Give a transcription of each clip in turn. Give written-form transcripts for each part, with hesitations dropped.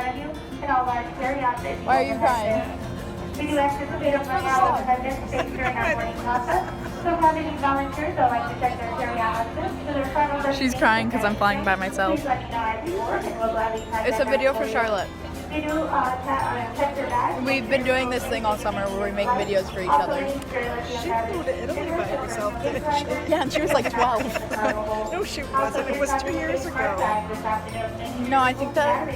front of you, and all large carry-outs. Why are you crying? We do anticipate a running out of attendance space during our morning process. So if you have any volunteers that would like to check their carry-out license to their front of the She's crying because I'm flying by myself. please let me know as you board, and we'll gladly pack It's a that video back for you. Charlotte. We do check your bag. We've been doing this thing all summer where we make videos for each other. She flew to Italy by herself, didn't she? Yeah, and she was like 12. No, she wasn't. It was 2 years ago. No, I think that.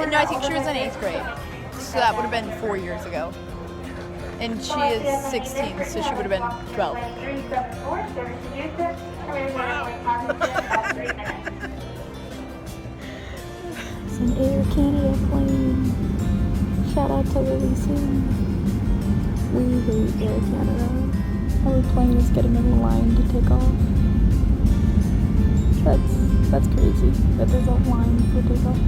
No, I think she was in 8th grade. So that would have been 4 years ago. And she is 16, so she would have been 12. It's an Air Canada plane. Shout out to Lily Sue. We hate Air Canada. Our plane is getting in line to take off. That's crazy that there's a line for takeoff.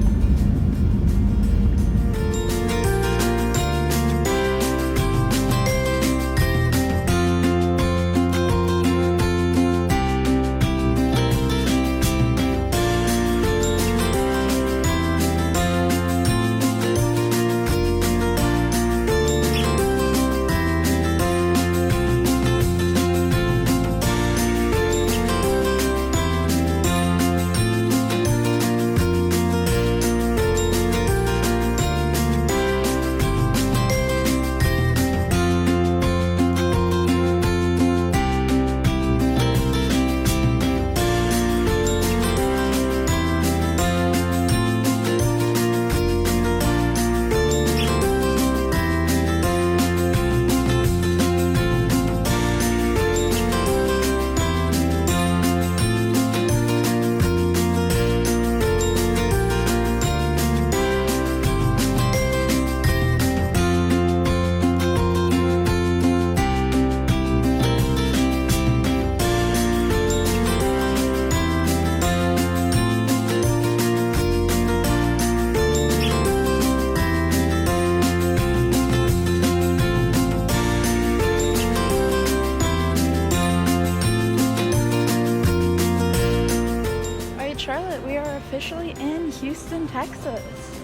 Charlotte, we are officially in Houston, Texas.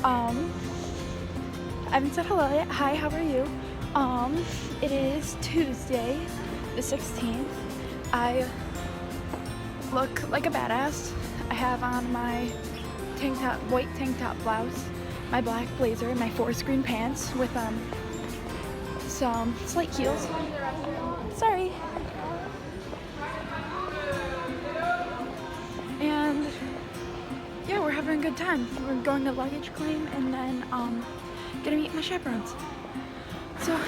I haven't said hello yet. Hi, how are you? It is Tuesday, the 16th. I look like a badass. I have on my white tank top blouse, my black blazer, and my 4-screen pants with some slight heels. Sorry. And yeah, we're having a good time. We're going to luggage claim and then gonna meet my chaperones. So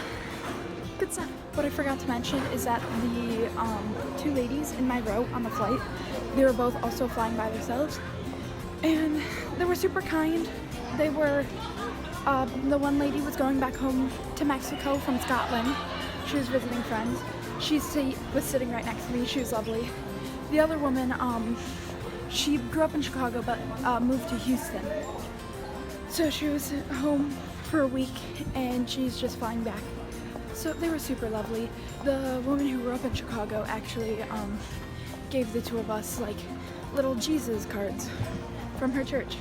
good stuff. What I forgot to mention is that the 2 ladies in my row on the flight, they were both also flying by themselves, and they were super kind. They were the one lady was going back home to Mexico from Scotland. She was visiting friends. She was sitting right next to me. She was lovely. The other woman, she grew up in Chicago but moved to Houston. So she was home for a week and she's just flying back. So they were super lovely. The woman who grew up in Chicago actually gave the 2 of us like little Jesus cards from her church.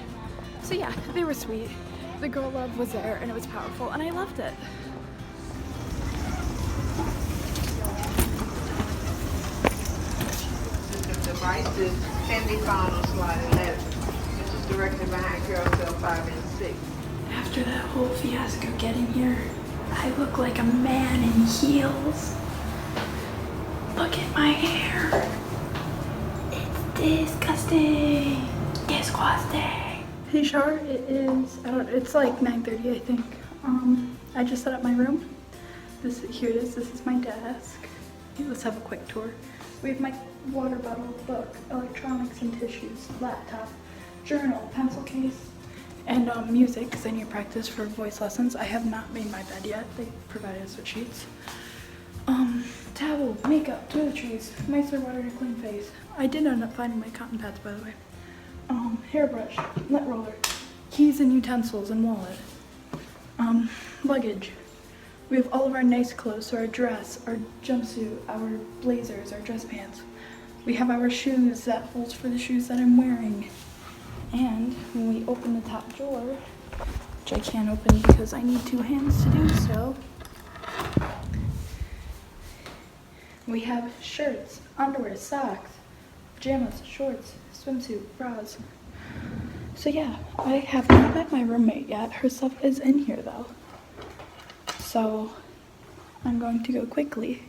So yeah, they were sweet. The girl love was there and it was powerful and I loved it. The devices can be found on slide 11. This is directed behind carousel 5 and 6. After that whole fiasco getting here, I look like a man in heels. Look at my hair. It's disgusting. Disgusting. Hey Char, it is, it's like 9:30 I think. I just set up my room. Here it is, this is my desk. Let's have a quick tour. We have my water bottle, book, electronics and tissues, laptop, journal, pencil case, and music, because I need to practice for voice lessons. I have not made my bed yet. They provided us with sheets. Towel, makeup, toiletries, micellar water to clean face. I did end up finding my cotton pads, by the way. Hairbrush, lint roller, keys and utensils and wallet. Luggage. We have all of our nice clothes, so our dress, our jumpsuit, our blazers, our dress pants. we have our shoes, that holds for the shoes that I'm wearing. And when we open the top drawer, which I can't open because I need 2 hands to do so, we have shirts, underwear, socks, pajamas, shorts, swimsuit, bras. So yeah, I have not met my roommate yet. Her stuff is in here though. So I'm going to go quickly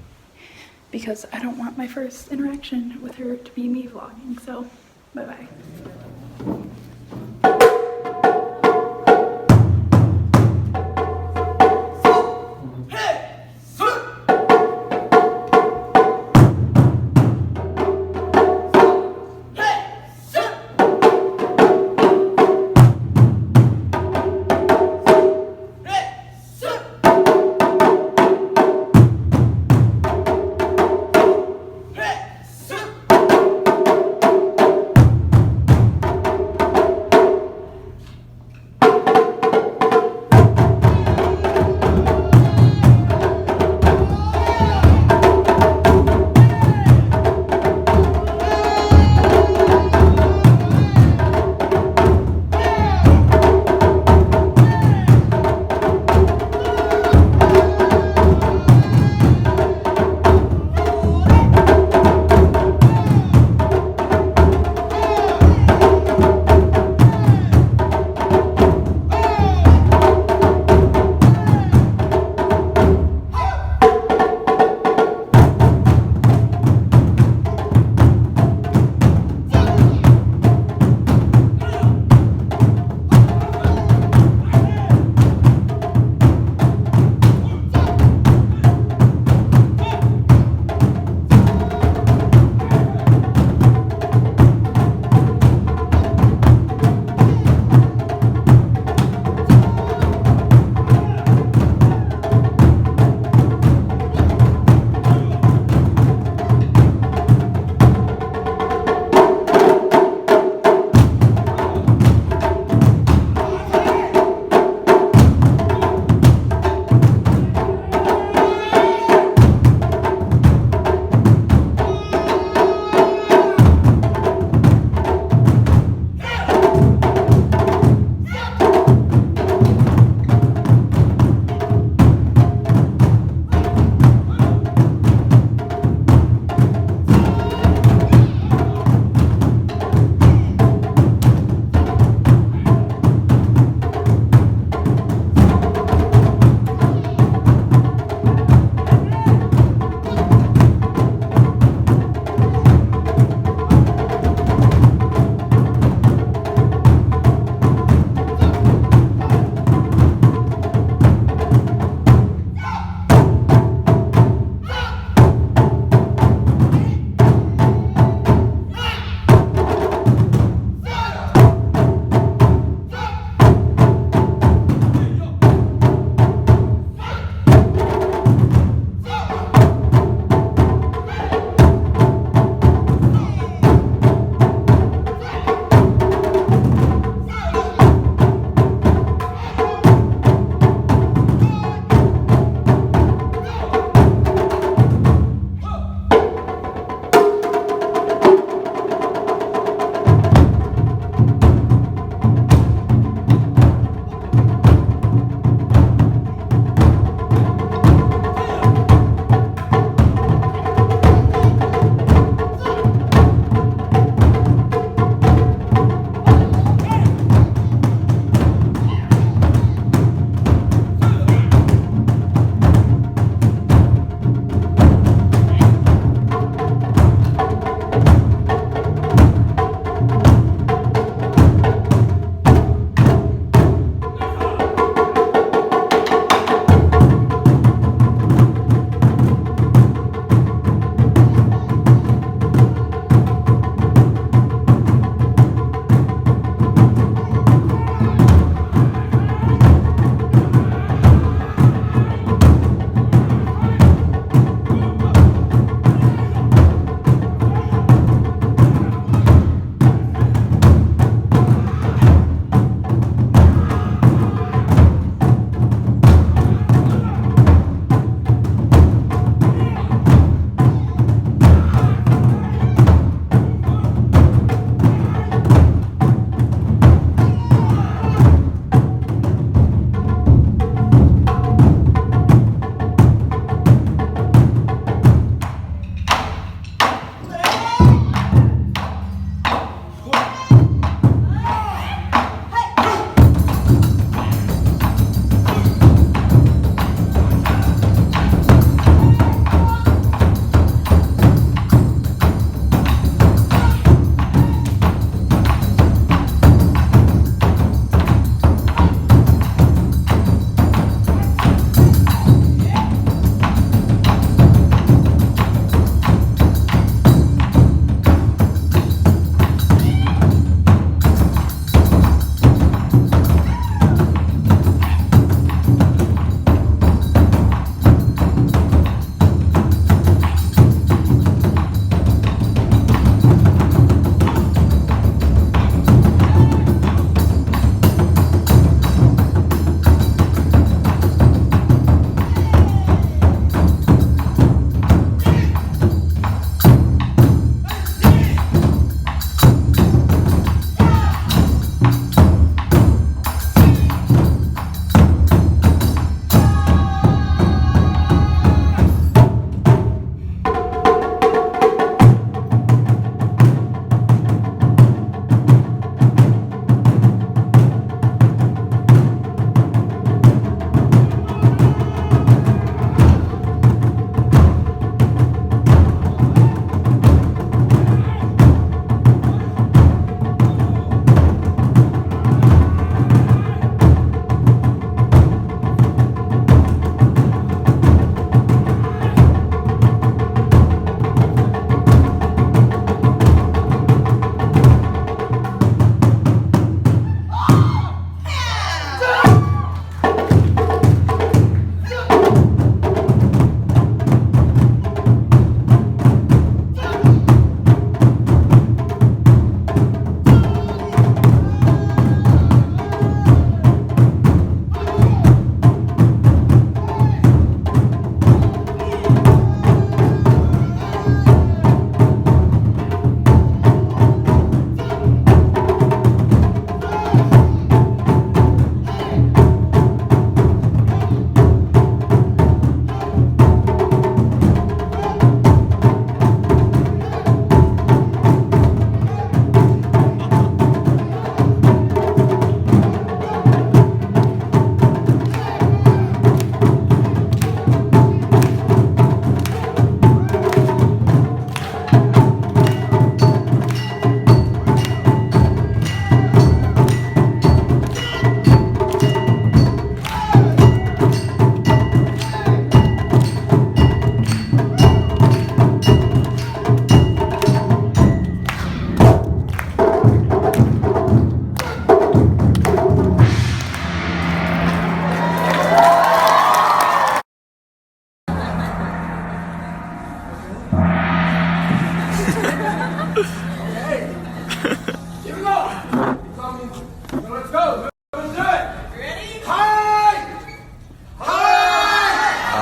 because I don't want my first interaction with her to be me vlogging. So bye-bye.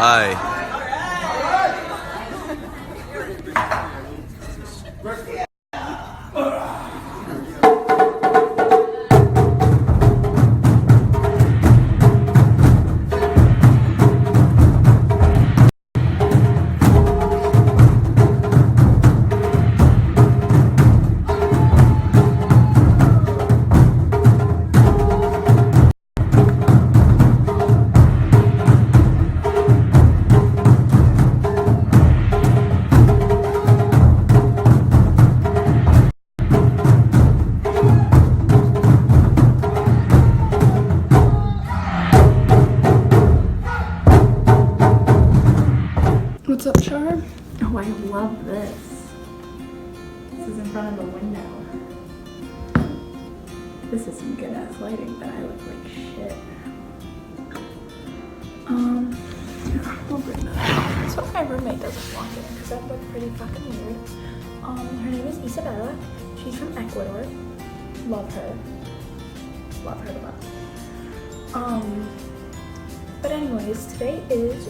Hi. What's up, Char? Oh, I love this. This is in front of the window. This is some good ass lighting, but I look like shit. We'll bring that up. So my roommate doesn't walk in because that looked pretty fucking weird. Her name is Isabella. She's from Ecuador. Love her. Love her the most. But anyways, today is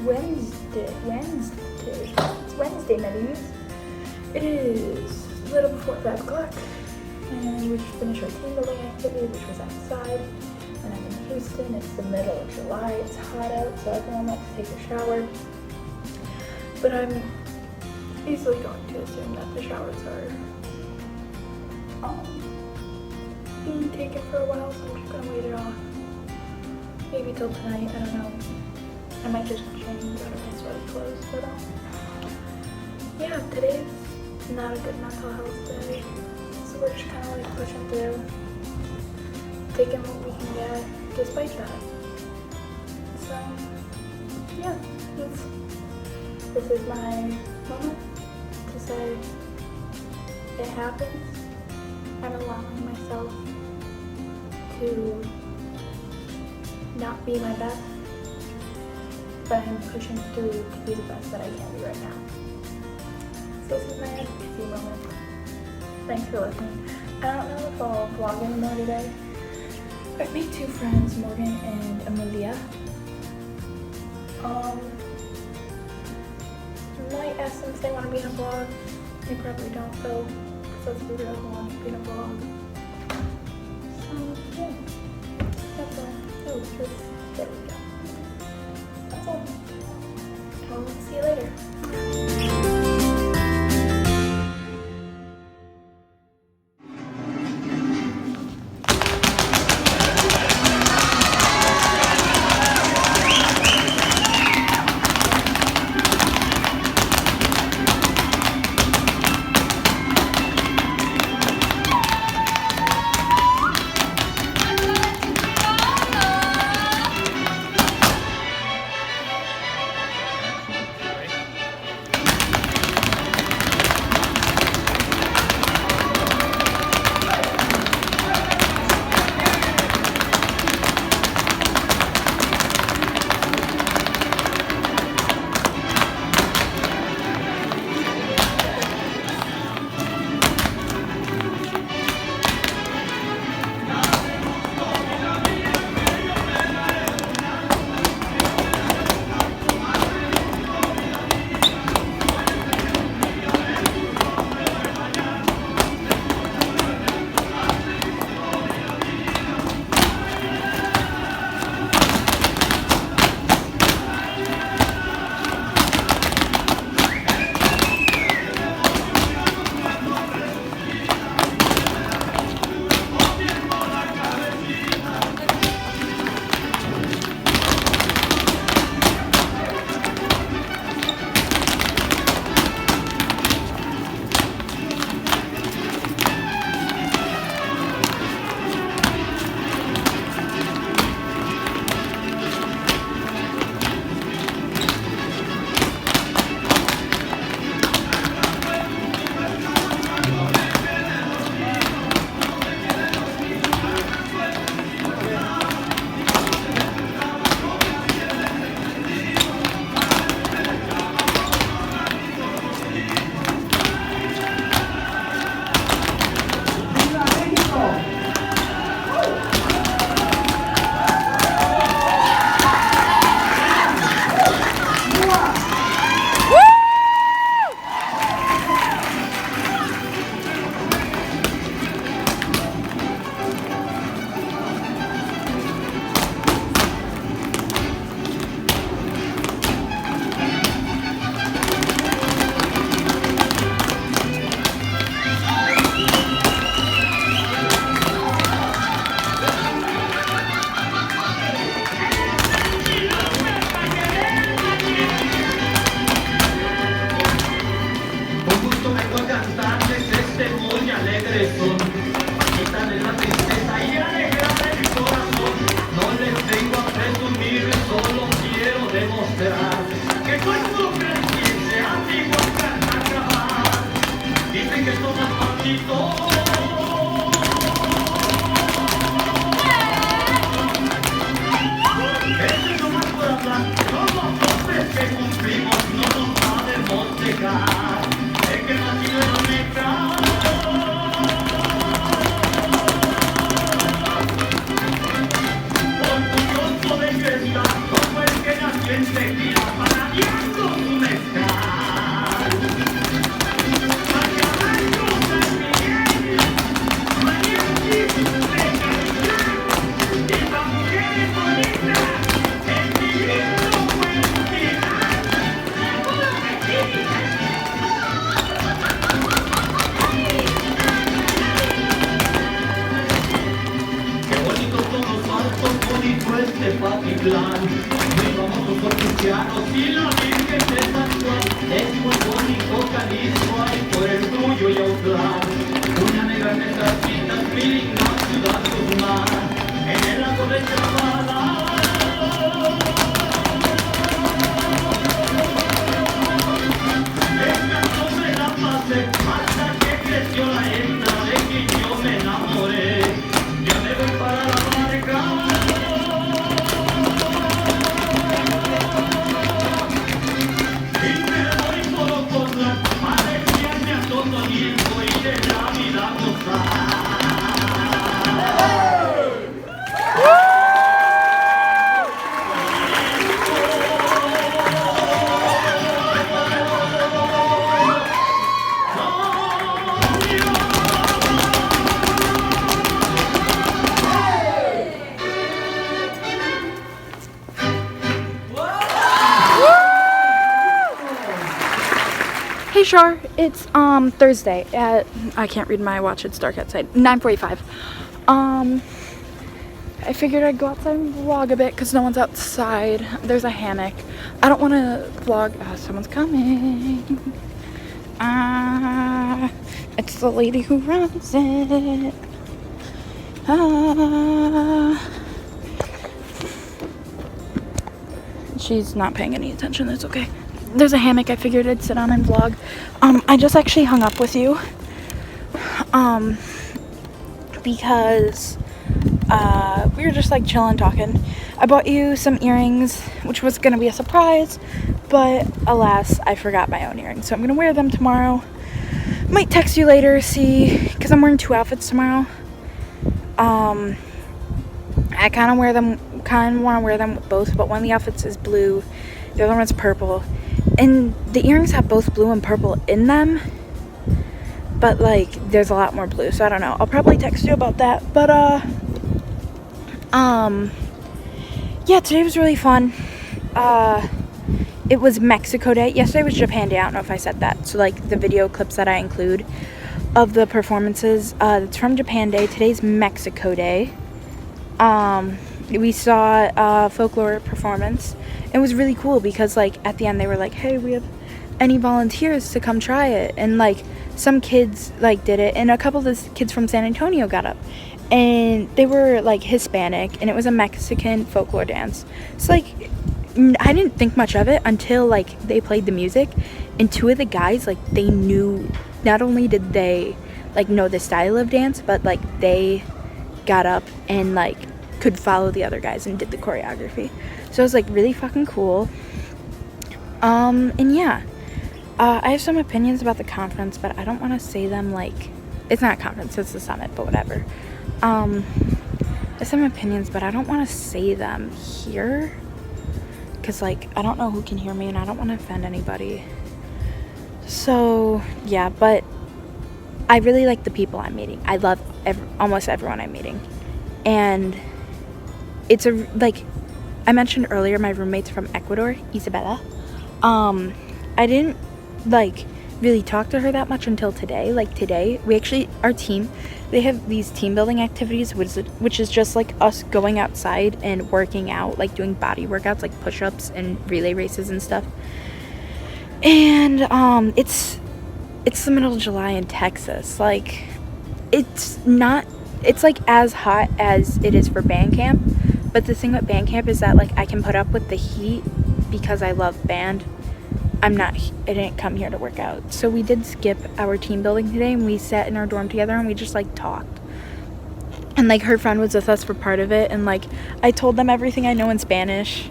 Wednesday, my dudes. It is a little before 5 o'clock, and we just finished our team building activity, which was outside, and I'm in Houston. It's the middle of July, it's hot out, so everyone likes to take a shower, but I'm easily going to assume that the showers are being taken for a while, so I'm just gonna wait it off. Maybe till tonight, I don't know. I might just change out of my sweaty clothes, but yeah, today's not a good mental health day, so we're just kind of like pushing through, taking what we can get, despite that. So yeah, this is my moment to say it happens. I'm allowing myself to not be my best, but I'm pushing through to be the best that I can be right now. So this is my advocacy moment. Thanks for listening. I don't know if I'll vlog anymore today. I've made 2 friends, Morgan and Amelia. Might ask them if they want to be in a vlog. They probably don't though, because let's be real, who wants to be in a vlog. So yeah, that's all. Oh, there we go. That's all. I'll see you later. Hey Shar, it's Thursday at, I can't read my watch, it's dark outside, 9:45. I figured I'd go outside and vlog a bit because no one's outside. There's a hammock. I don't want to vlog, someone's coming. It's the lady who runs it. She's not paying any attention, it's okay. There's a hammock I figured I'd sit on and vlog. I just actually hung up with you. Because we were just like chilling, talking. I bought you some earrings, which was gonna be a surprise, but alas, I forgot my own earrings. So I'm gonna wear them tomorrow. Might text you later, see, because I'm wearing 2 outfits tomorrow. I kind of want to wear them with both, but one of the outfits is blue, the other one's purple. And the earrings have both blue and purple in them, but like there's a lot more blue, so I don't know. I'll probably text you about that. But yeah, today was really fun. It was Mexico Day. Yesterday was Japan Day. I don't know if I said that. So like the video clips that I include of the performances, it's from Japan Day. Today's Mexico Day. We saw a folklore performance. It was really cool because like at the end they were like, hey, we have any volunteers to come try it, and like some kids like did it, and a couple of the kids from San Antonio got up, and they were like Hispanic, and it was a Mexican folklore dance. So like I didn't think much of it until like they played the music, and 2 of the guys, like they knew, not only did they like know the style of dance, but like they got up and like could follow the other guys and did the choreography. So it was like really fucking cool. And yeah, I have some opinions about the conference, but I don't want to say them like, it's not a conference, it's the summit, but whatever. I have some opinions, but I don't want to say them here because like I don't know who can hear me and I don't want to offend anybody. So yeah, but I really like the people I'm meeting. I love almost everyone I'm meeting, and it's like I mentioned earlier, my roommate's from Ecuador, Isabella. I didn't like really talk to her that much until today. Like today, we actually, our team, they have these team building activities, which is just like us going outside and working out, like doing body workouts, like push-ups and relay races and stuff. And it's the middle of July in Texas. Like it's like as hot as it is for band camp. But the thing with band camp is that like I can put up with the heat because I love band, I didn't come here to work out. So we did skip our team building today, and we sat in our dorm together and we just like talked. And like her friend was with us for part of it, and like I told them everything I know in Spanish,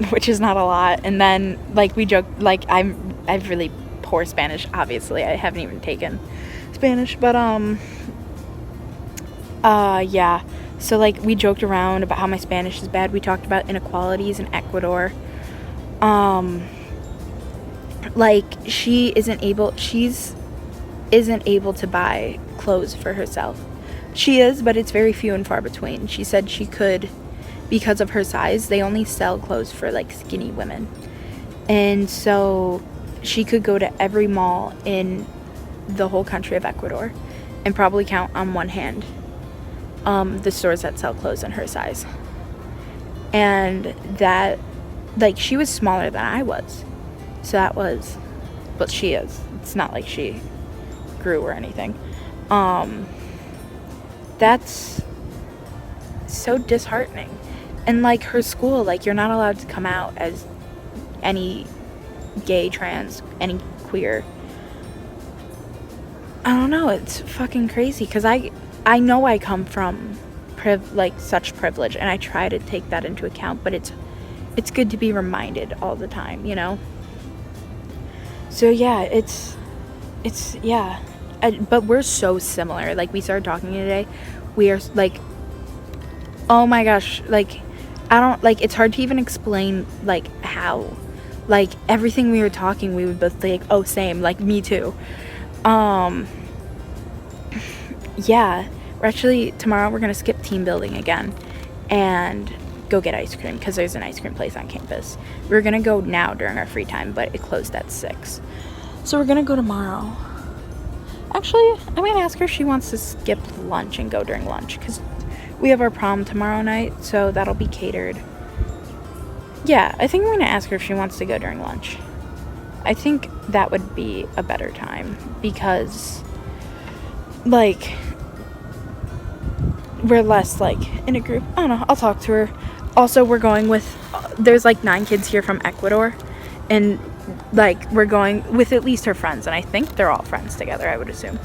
which is not a lot. And then like we joked, like I've really poor Spanish, obviously. I haven't even taken Spanish, but yeah. So like we joked around about how my Spanish is bad. We talked about inequalities in Ecuador. Like she isn't able to buy clothes for herself. She is, but it's very few and far between. She said she could, because of her size, they only sell clothes for like skinny women. And so she could go to every mall in the whole country of Ecuador and probably count on one hand the stores that sell clothes in her size. And that, like, she was smaller than I was. So that was, but she is. It's not like she grew or anything. That's so disheartening. And like her school, like you're not allowed to come out as any gay, trans, any queer. I don't know, it's fucking crazy because I know I come from such privilege, and I try to take that into account, but it's good to be reminded all the time, you know? So yeah, it's yeah. But we're so similar. Like, we started talking today. We are, like, oh my gosh. Like, I don't, like, it's hard to even explain, like, how. Like, everything we were talking, we would both think, oh, same. Like, me too. Yeah. Tomorrow we're going to skip team building again. And go get ice cream. Because there's an ice cream place on campus. We were going to go now during our free time. But it closed at 6. So we're going to go tomorrow. Actually, I'm going to ask her if she wants to skip lunch and go during lunch, because we have our prom tomorrow night, so that'll be catered. Yeah, I think I'm going to ask her if she wants to go during lunch. I think that would be a better time, because, like, we're less, like, in a group. I don't know, I'll talk to her. Also, we're going with, there's, like, 9 kids here from Ecuador, and like, we're going with at least her friends, and I think they're all friends together, I would assume.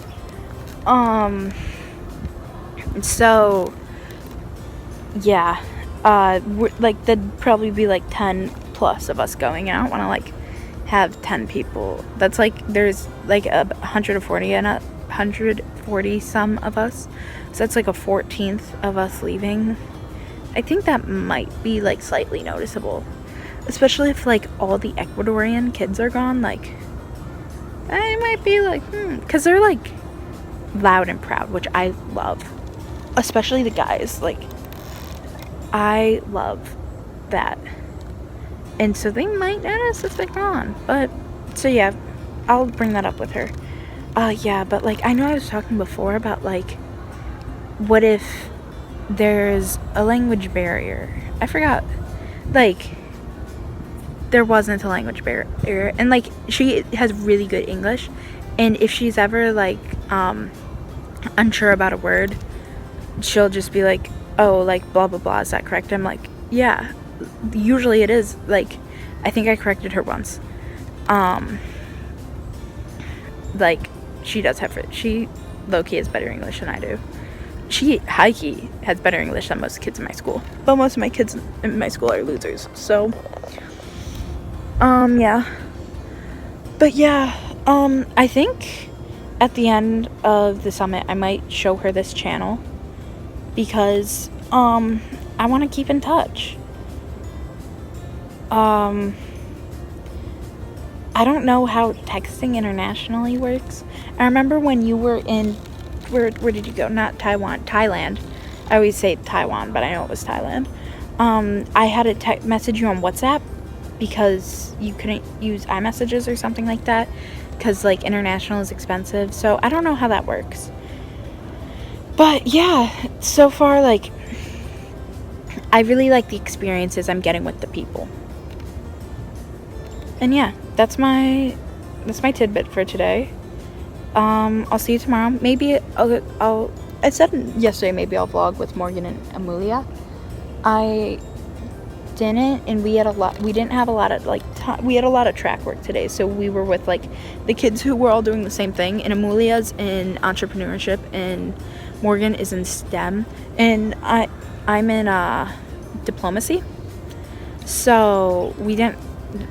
So, yeah, like, there'd probably be, like, 10 plus of us going, and I don't want to, like, have 10 people. That's, like, there's, like, 140 some of us, so that's, like, a 14th of us leaving. I think that might be, like, slightly noticeable. Especially if, like, all the Ecuadorian kids are gone, like, I might be like, because they're, like, loud and proud, which I love. Especially the guys, like, I love that. And so they might notice if they're gone. But, so yeah, I'll bring that up with her. Yeah, but, like, I know I was talking before about, like, what if there's a language barrier? I forgot, like, there wasn't a language barrier, and like, she has really good English, and if she's ever like unsure about a word, she'll just be like, oh, like, blah blah blah, is that correct? I'm like, yeah, usually it is. Like, I think I corrected her once. Like, she low-key has better English than I do. She high-key has better English than most kids in my school, but most of my kids in my school are losers, so yeah. But yeah, I think at the end of the summit, I might show her this channel, because, I want to keep in touch. I don't know how texting internationally works. I remember when you were in, where did you go? Not Taiwan, Thailand. I always say Taiwan, but I know it was Thailand. I had to message you on WhatsApp, because you couldn't use iMessages or something like that, because, like, international is expensive. So I don't know how that works. But yeah, so far, like, I really like the experiences I'm getting with the people. And yeah, that's my tidbit for today. I'll see you tomorrow. Maybe I said yesterday maybe I'll vlog with Morgan and Amelia. I didn't, and we didn't have a lot of like we had a lot of track work today, so we were with like the kids who were all doing the same thing, and Amelia's in entrepreneurship and Morgan is in STEM, and I'm in diplomacy, so we didn't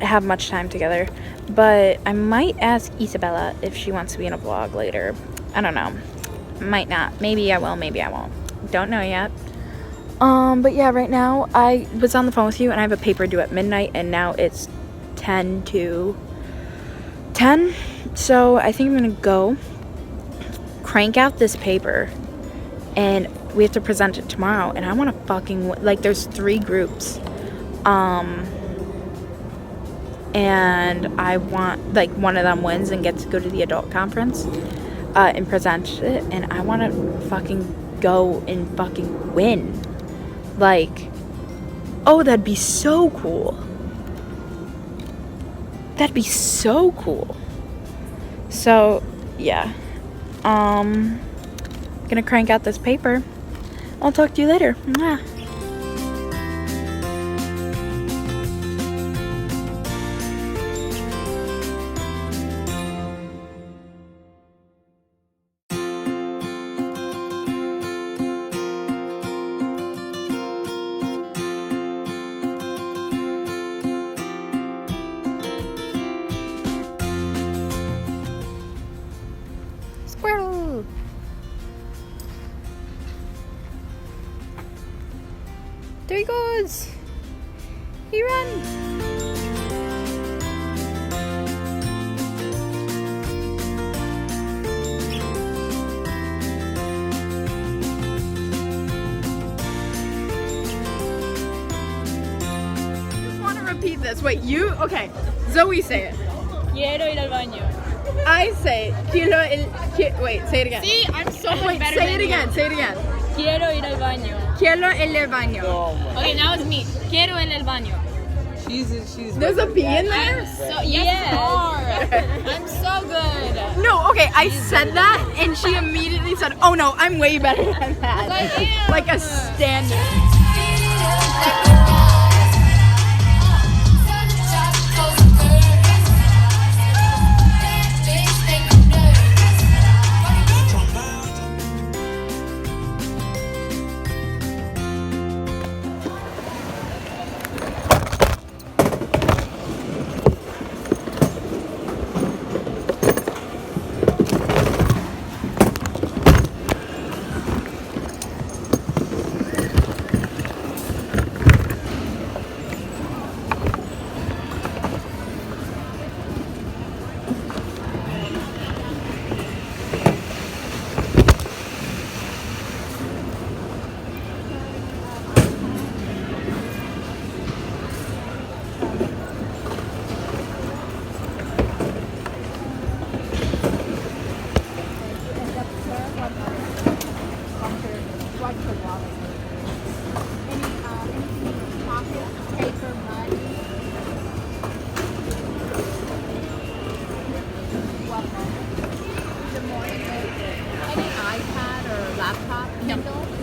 have much time together. But I might ask Isabella if she wants to be in a vlog later. I don't know, might not, maybe I will, maybe I won't, don't know yet. But yeah, right now I was on the phone with you and I have a paper due at midnight, and now it's 10 to 10, so I think I'm gonna go crank out this paper, and we have to present it tomorrow, and I want to fucking, like, there's 3 groups, and I want, like, one of them wins and gets to go to the adult conference, and present it, and I want to fucking go and fucking win. Like, oh, that'd be so cool. That'd be so cool. So, yeah. Gonna crank out this paper. I'll talk to you later. Mwah. Squirrel. There he goes. He runs. Just want to repeat this. Wait, you? Okay. Zoe, say it. Quiero ir al baño. I say, wait, say it again. See, I'm so much Wait, better say than it again, you. say it again. Quiero ir al baño. Quiero el baño. Okay, now it's me. Quiero ir al baño. She's There's a P in there? So yes, I'm so good. No, okay, I said that and she immediately said, oh no, I'm way better than that. I am. Like a standard.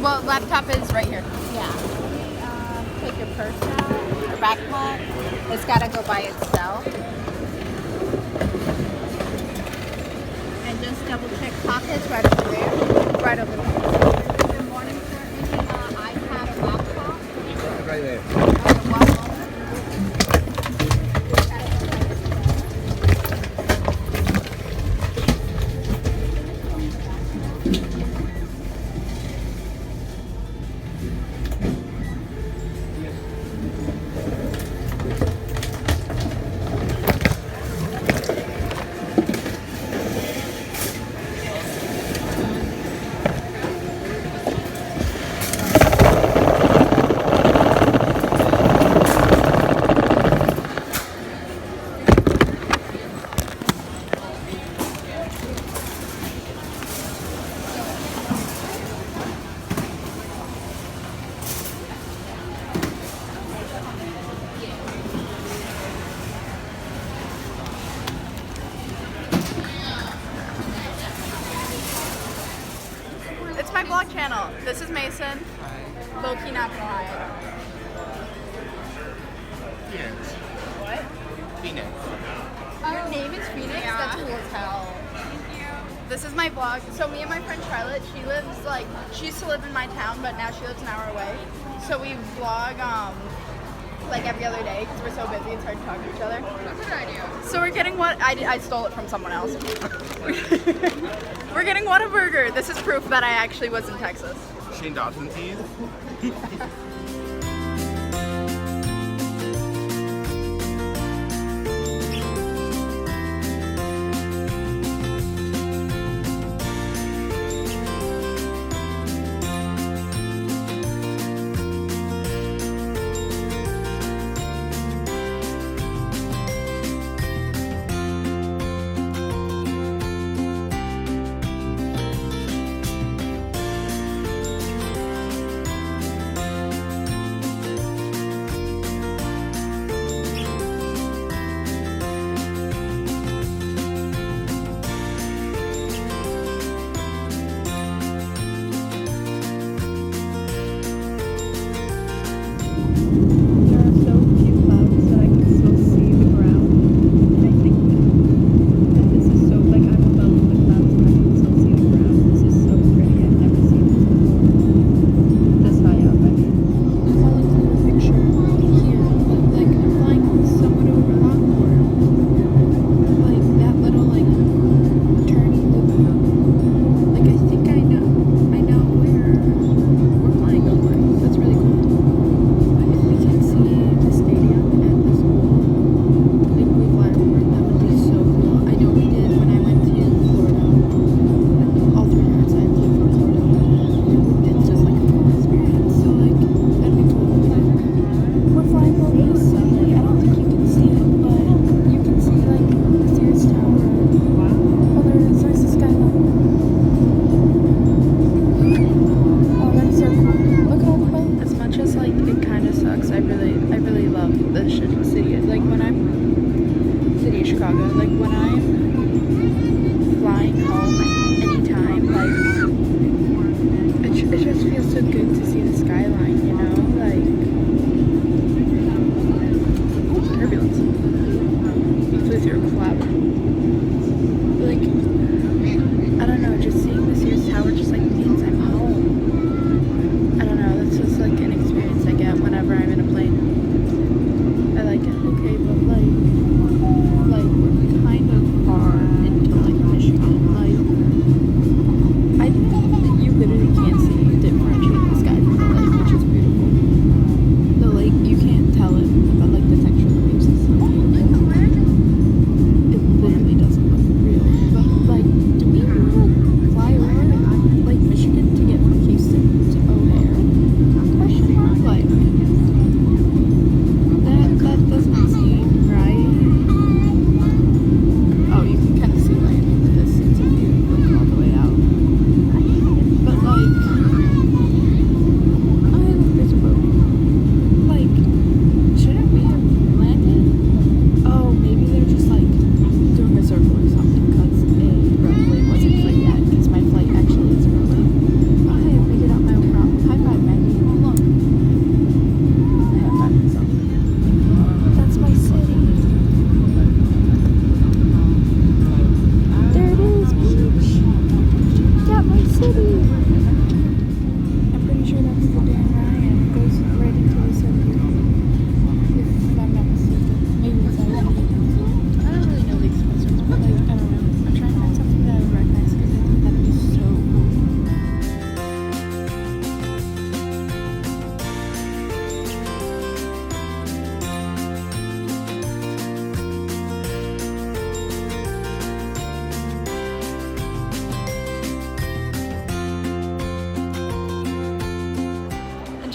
Well, laptop is right here. Yeah. Take your purse out, or backpack. It's got to go by itself. And just double check pockets right over there. Right over there. Good morning, sir. Any iPad or laptop? Right there. Okay, one moment. It's my vlog channel. This is Mason. Low-key not gonna lie. Phoenix. What? Phoenix. Your name is Phoenix? That's cool as hell. This is my vlog. So me and my friend Charlotte, she used to live in my town, but now she lives an hour away. So we vlog like every other day because we're so busy it's hard to talk to each other. That's a good idea. So we're getting I stole it from someone else. We're getting Whataburger. This is proof that I actually was in Texas. Shane Dawson teas.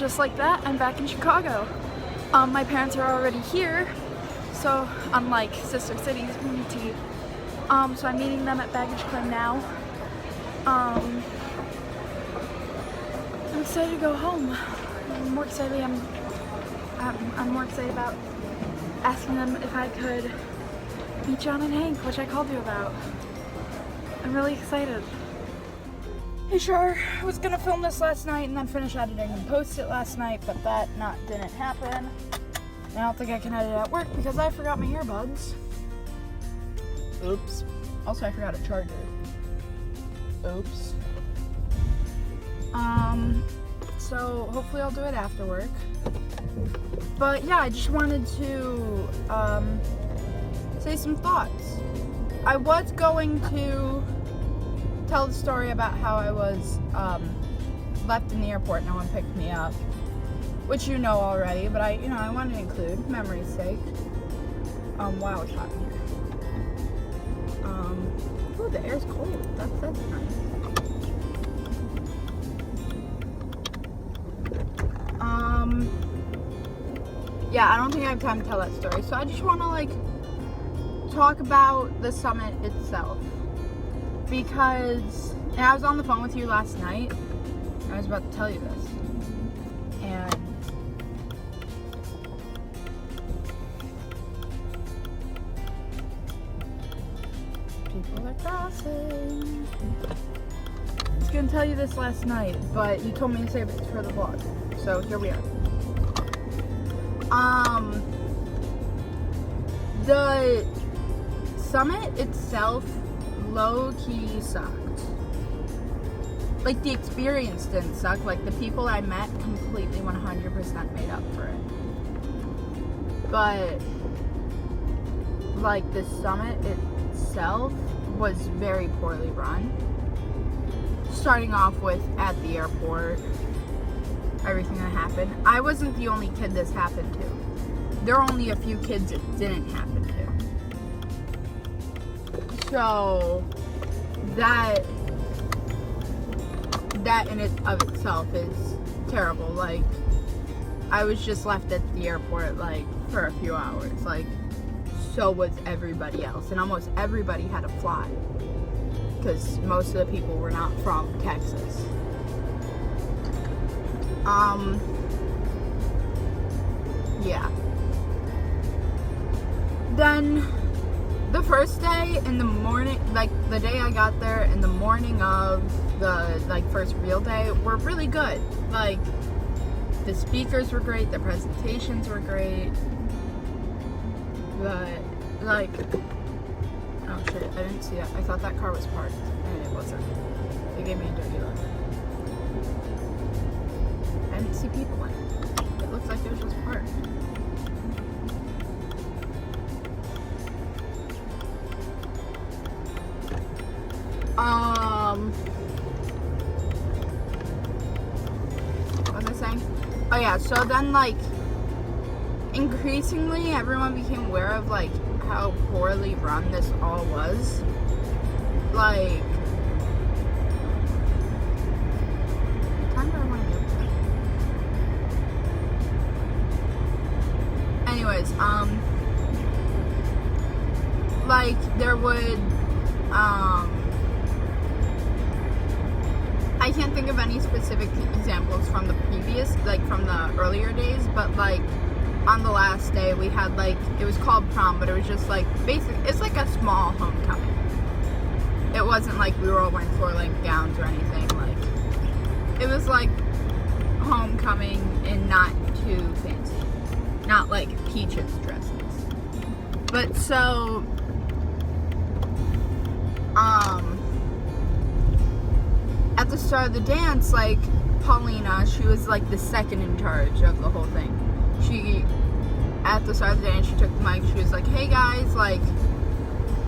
just like that, I'm back in Chicago. My parents are already here, so unlike sister cities, so I'm meeting them at baggage claim now. I'm excited to go home. I'm more excited about asking them if I could meet John and Hank, which I called you about. I'm really excited. Hey, sure, I was gonna film this last night and then finish editing and post it last night, but that didn't happen. I don't think I can edit at work because I forgot my earbuds. Oops. Also, I forgot a charger. Oops. So hopefully I'll do it after work. But yeah, I just wanted to say some thoughts. I was going to tell the story about how I was left in the airport. No one picked me up, which you know already. But I wanted to include memory's sake. Wow, it's hot in here. Oh, the air's cold. That's nice. Yeah, I don't think I have time to tell that story. So I just want to talk about the summit itself, because I was on the phone with you last night. I was about to tell you this, and people are crossing. I was gonna tell you this last night, but you told me to save it for the vlog, so here we are. The summit itself low-key sucked. The experience didn't suck. The people I met completely 100% made up for it. But the summit itself was very poorly run. Starting off with at the airport, everything that happened. I wasn't the only kid this happened to. There are only a few kids it didn't happen to. So that in it of itself is terrible. I was just left at the airport for a few hours. So was everybody else, and almost everybody had to fly because most of the people were not from Texas. Yeah. Then the first day in the morning, the day I got there in the morning of the first real day, were really good. The speakers were great, the presentations were great, but oh shit, I didn't see that. I thought that car was parked, and it wasn't. They gave me a dirty look. I didn't see people in it. It looks like it was just parked. What was I saying? Oh yeah, so then increasingly everyone became aware of how poorly run this all was. What time do I want to do? Anyways, there would I can't think of any specific examples from the previous, from the earlier days, but on the last day we had it was called prom, but it was just basic. It's a small homecoming. It wasn't we were all wearing floor-length gowns or anything. It was homecoming and not too fancy, not peaches dresses. But so at the start of the dance, Paulina, she was the second in charge of the whole thing. She, at the start of the dance, she took the mic. She was like, "Hey guys,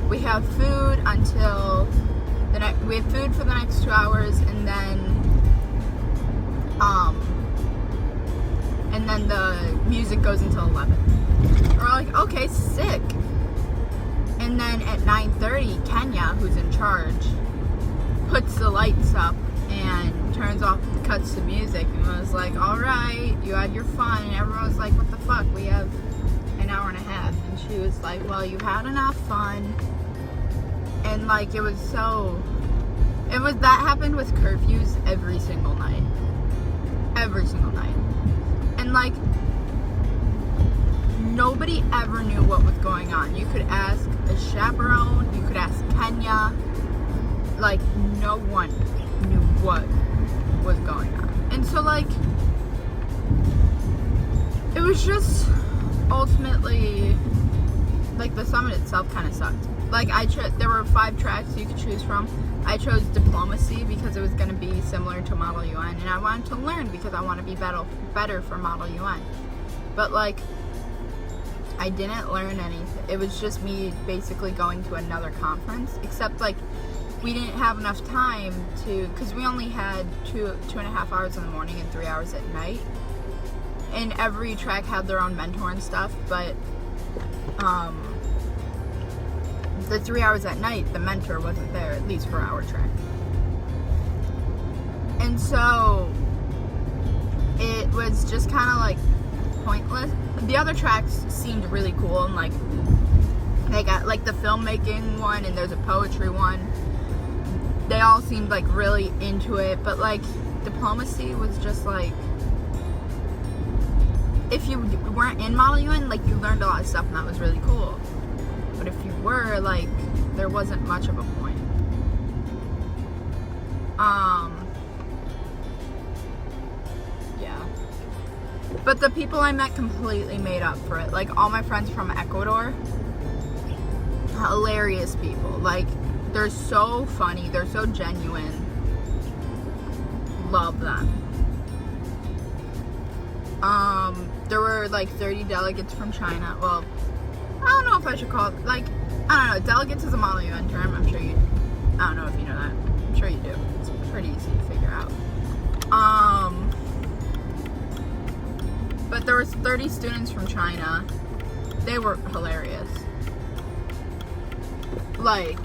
we have food until we have food for the next 2 hours, and then the music goes until 11." We're like, "Okay, sick." And then at 9:30, Kenya, who's in charge, puts the lights up and turns off, cuts the music, and was like, "All right, you had your fun." And everyone was like, "What the fuck? We have an hour and a half." And she was like, "Well, you had enough fun." And that happened with curfews every single night. Every single night. And nobody ever knew what was going on. You could ask a chaperone, you could ask Kenya. No one knew what was going on. And so it was just ultimately, like, the summit itself kind of sucked. Like, there were 5 tracks you could choose from. I chose diplomacy because it was going to be similar to Model UN, and I wanted to learn because I want to be better for Model UN. But, like, I didn't learn anything. It was just me basically going to another conference, except, like, we didn't have enough time to, because we only had 2.5 hours in the morning and 3 hours at night. And every track had their own mentor and stuff, but the 3 hours at night, the mentor wasn't there, at least for our track. And so it was just kind of like pointless. The other tracks seemed really cool, and like they got like the filmmaking one, and there's a poetry one. They all seemed like really into it, but like diplomacy was just like, if you weren't in Model UN, like, you learned a lot of stuff, and that was really cool. But if you were, like, there wasn't much of a point. Yeah. But the people I met completely made up for it. Like, all my friends from Ecuador, hilarious people. Like, they're so funny, they're so genuine. Love them. There were like 30 delegates from China. Well, I don't know if I should call it, like, I don't know, delegates is a Model UN term. I'm sure you, I don't know if you know that. I'm sure you do. It's pretty easy to figure out. But there was 30 students from China. They were hilarious. Like,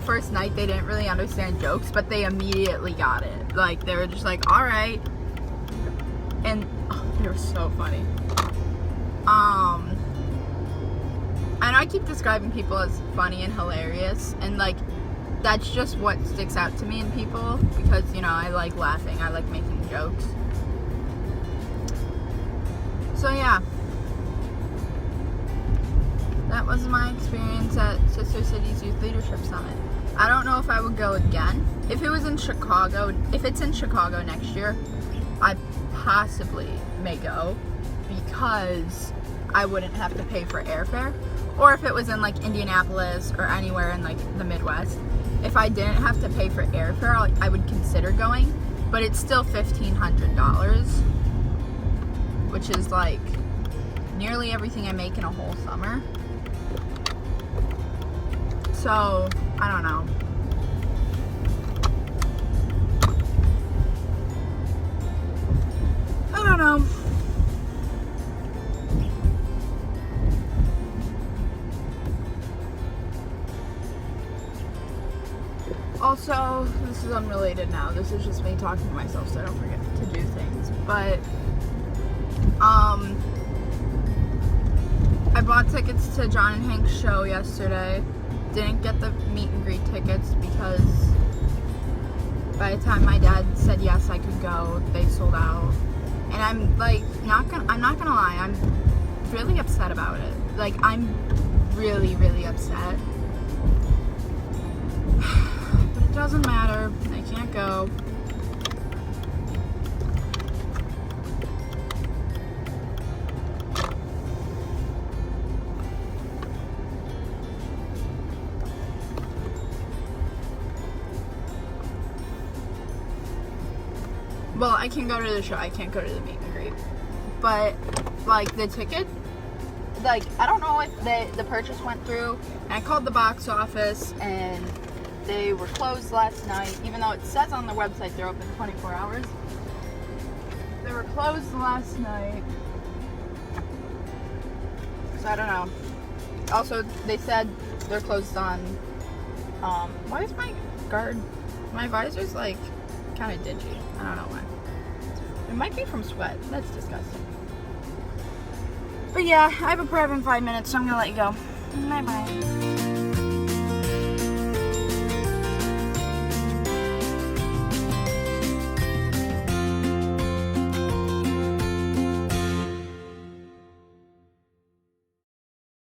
first night they didn't really understand jokes, but they immediately got it. Like, they were just like, alright. And they were so funny. I know I keep describing people as funny and hilarious, and like, that's just what sticks out to me in people, because, you know, I like laughing, I like making jokes. So yeah, that was my experience at Sister Cities Youth Leadership Summit. I don't know if I would go again. If it was in Chicago, if it's in Chicago next year, I possibly may go, because I wouldn't have to pay for airfare. Or if it was in like Indianapolis or anywhere in like the Midwest, if I didn't have to pay for airfare, I would consider going. But it's still $1,500, which is like nearly everything I make in a whole summer. So I don't know. I don't know. Also, this is unrelated now. This is just me talking to myself so I don't forget to do things. But, I bought tickets to John and Hank's show yesterday. Didn't get the meet and greet tickets because by the time my dad said yes I could go, they sold out. And I'm like, I'm not gonna lie, I'm really upset about it. Like, I'm really, really upset. But it doesn't matter, I can't go. Well, I can go to the show, I can't go to the meet and greet. But, like, the ticket, like, I don't know if the purchase went through. And I called the box office, and they were closed last night, even though it says on their website they're open 24 hours. They were closed last night. So I don't know. Also, they said they're closed on, why is my visor's, like, kind of dingy. I don't know why. It might be from sweat. That's disgusting. But yeah, I have a prep in 5 minutes, so I'm gonna let you go. Bye-bye.